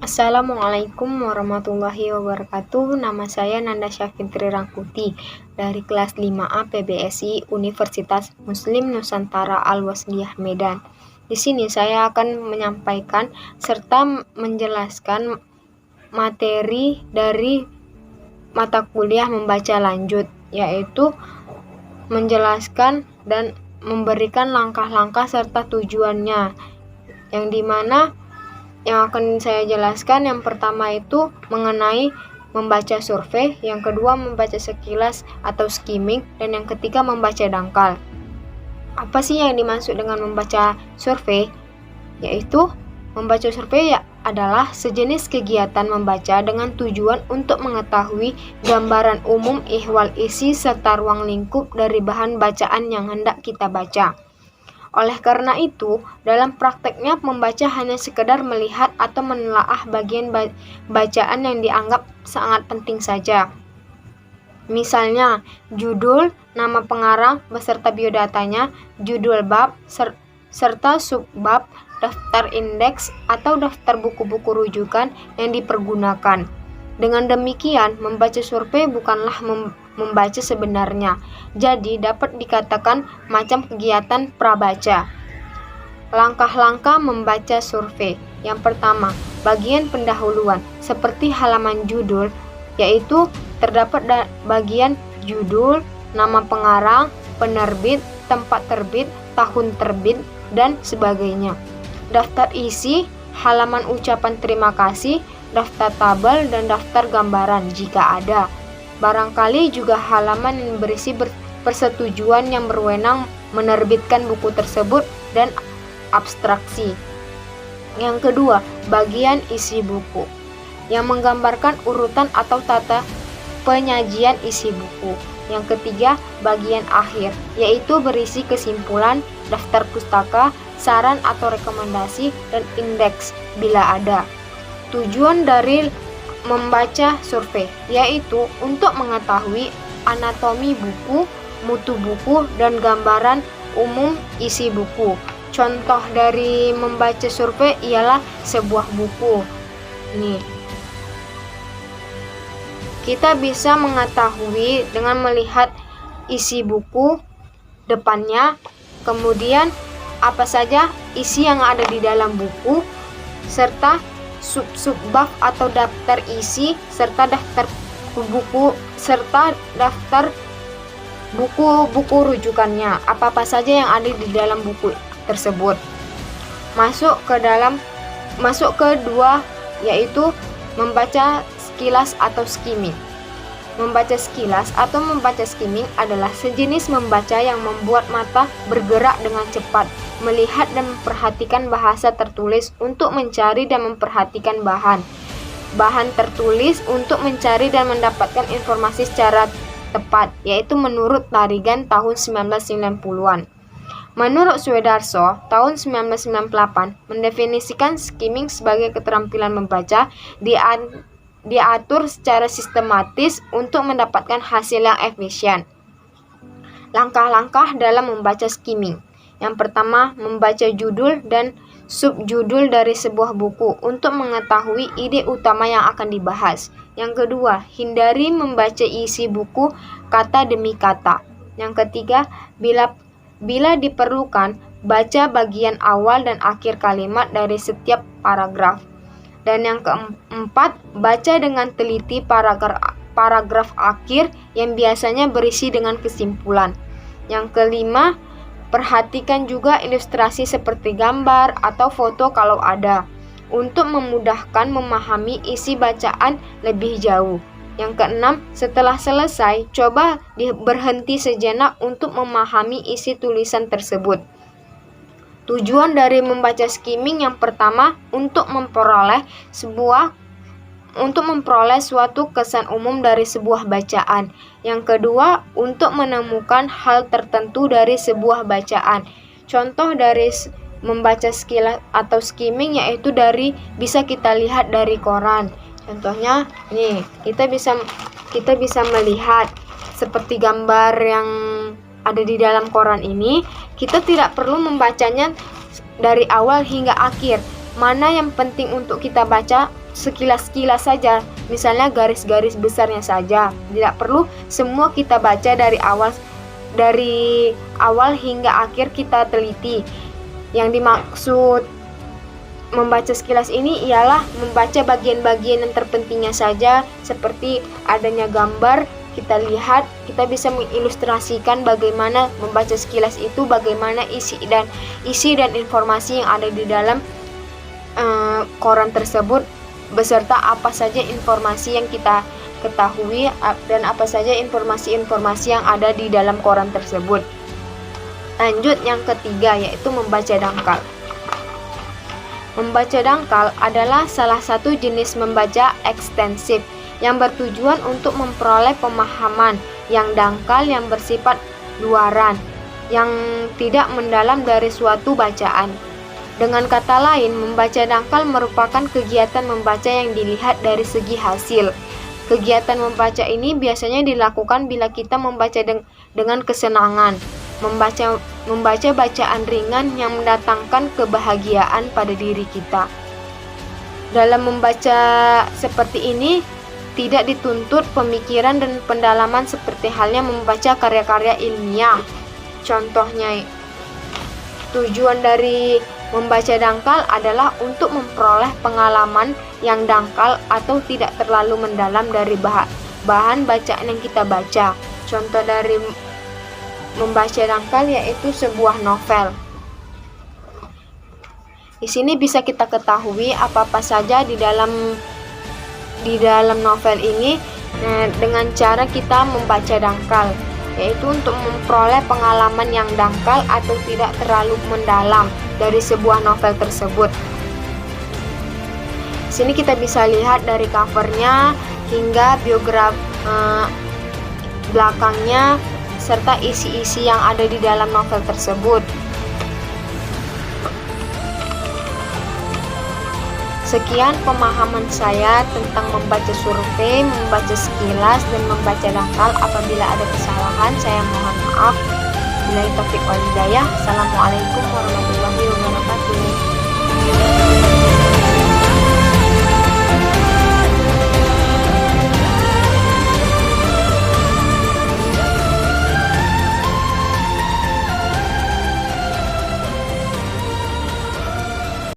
Assalamualaikum warahmatullahi wabarakatuh. Nama saya Nandasya Fitri Rangkuti dari kelas 5A PBSI Universitas Muslim Nusantara Al-Wasliyah Medan. Di sini saya akan menyampaikan serta menjelaskan materi dari mata kuliah membaca lanjut, yaitu menjelaskan dan memberikan langkah-langkah serta tujuannya, yang dimana yang akan saya jelaskan yang pertama itu mengenai membaca survei, yang kedua membaca sekilas atau skimming, dan yang ketiga membaca dangkal. Apa sih yang dimaksud dengan membaca survei? Yaitu membaca survei adalah sejenis kegiatan membaca dengan tujuan untuk mengetahui gambaran umum ihwal isi serta ruang lingkup dari bahan bacaan yang hendak kita baca. Oleh karena itu, dalam prakteknya membaca hanya sekedar melihat atau menelaah bagian bacaan yang dianggap sangat penting saja. Misalnya, judul, nama pengarang beserta biodatanya, judul bab, serta subbab, daftar indeks, atau daftar buku-buku rujukan yang dipergunakan. Dengan demikian, membaca survei bukanlah membaca sebenarnya, jadi dapat dikatakan macam kegiatan prabaca. Langkah-langkah membaca survei. Yang pertama, bagian pendahuluan, seperti halaman judul, yaitu terdapat bagian judul, nama pengarang, penerbit, tempat terbit, tahun terbit, dan sebagainya. Daftar isi, halaman ucapan terima kasih, daftar tabel, dan daftar gambaran jika ada. Barangkali juga halaman yang berisi persetujuan yang berwenang menerbitkan buku tersebut dan abstraksi. Yang kedua, bagian isi buku, yang menggambarkan urutan atau tata penyajian isi buku. Yang ketiga, bagian akhir, yaitu berisi kesimpulan, daftar pustaka, saran atau rekomendasi, dan indeks bila ada. Tujuan dari membaca survei yaitu untuk mengetahui anatomi buku, mutu buku, dan gambaran umum isi buku. Contoh dari membaca survei ialah sebuah buku. Nih, kita bisa mengetahui dengan melihat isi buku depannya, kemudian apa saja isi yang ada di dalam buku, serta subbab atau daftar isi, serta daftar buku, serta daftar buku-buku rujukannya, apa-apa saja yang ada di dalam buku tersebut. Masuk ke dua, yaitu membaca sekilas atau skimming. Membaca sekilas atau membaca skimming adalah sejenis membaca yang membuat mata bergerak dengan cepat, melihat dan memperhatikan bahasa tertulis untuk mencari dan memperhatikan bahan tertulis untuk mencari dan mendapatkan informasi secara tepat, yaitu menurut Tarigan tahun 1990-an. Menurut Swedarso tahun 1998 mendefinisikan skimming sebagai keterampilan membaca diatur secara sistematis untuk mendapatkan hasil yang efisien. Langkah-langkah dalam membaca skimming. Yang pertama, membaca judul dan subjudul dari sebuah buku untuk mengetahui ide utama yang akan dibahas. Yang kedua, hindari membaca isi buku kata demi kata. Yang ketiga, bila diperlukan, baca bagian awal dan akhir kalimat dari setiap paragraf. Dan yang keempat, baca dengan teliti paragraf akhir yang biasanya berisi dengan kesimpulan. Yang kelima, perhatikan juga ilustrasi seperti gambar atau foto kalau ada, untuk memudahkan memahami isi bacaan lebih jauh. Yang keenam, setelah selesai, coba berhenti sejenak untuk memahami isi tulisan tersebut. Tujuan dari membaca skimming yang pertama untuk memperoleh suatu kesan umum dari sebuah bacaan. Yang kedua, untuk menemukan hal tertentu dari sebuah bacaan. Contoh dari membaca sekilas atau skimming yaitu bisa kita lihat dari koran. Contohnya nih, kita bisa melihat seperti gambar yang ada di dalam koran ini. Kita tidak perlu membacanya dari awal hingga akhir. Mana yang penting untuk kita baca sekilas-kilas saja, misalnya garis-garis besarnya saja. Tidak perlu semua kita baca dari awal hingga akhir kita teliti. Yang dimaksud membaca sekilas ini ialah membaca bagian-bagian yang terpentingnya saja, seperti adanya gambar, kita lihat, kita bisa mengilustrasikan bagaimana membaca sekilas itu, bagaimana isi dan informasi yang ada di dalam koran tersebut, beserta apa saja informasi yang kita ketahui dan apa saja informasi-informasi yang ada di dalam koran tersebut. Lanjut yang ketiga, yaitu membaca dangkal. Membaca dangkal adalah salah satu jenis membaca ekstensif yang bertujuan untuk memperoleh pemahaman yang dangkal yang bersifat luaran, yang tidak mendalam dari suatu bacaan. Dengan kata lain, membaca dangkal merupakan kegiatan membaca yang dilihat dari segi hasil. Kegiatan membaca ini biasanya dilakukan bila kita membaca dengan kesenangan, membaca bacaan ringan yang mendatangkan kebahagiaan pada diri kita. Dalam membaca seperti ini, tidak dituntut pemikiran dan pendalaman seperti halnya membaca karya-karya ilmiah. Contohnya, tujuan dari membaca dangkal adalah untuk memperoleh pengalaman yang dangkal atau tidak terlalu mendalam dari bahan bacaan yang kita baca. Contoh dari membaca dangkal yaitu sebuah novel. Di sini bisa kita ketahui apa-apa saja di dalam novel ini dengan cara kita membaca dangkal, yaitu untuk memperoleh pengalaman yang dangkal atau tidak terlalu mendalam dari sebuah novel tersebut. Di sini kita bisa lihat dari covernya hingga biografi belakangnya serta isi-isi yang ada di dalam novel tersebut. Sekian pemahaman saya tentang membaca survei, membaca sekilas, dan membaca dangkal. Apabila ada kesalahan, saya mohon maaf. Billahi taufiq wal hidayah. Assalamualaikum warahmatullahi wabarakatuh.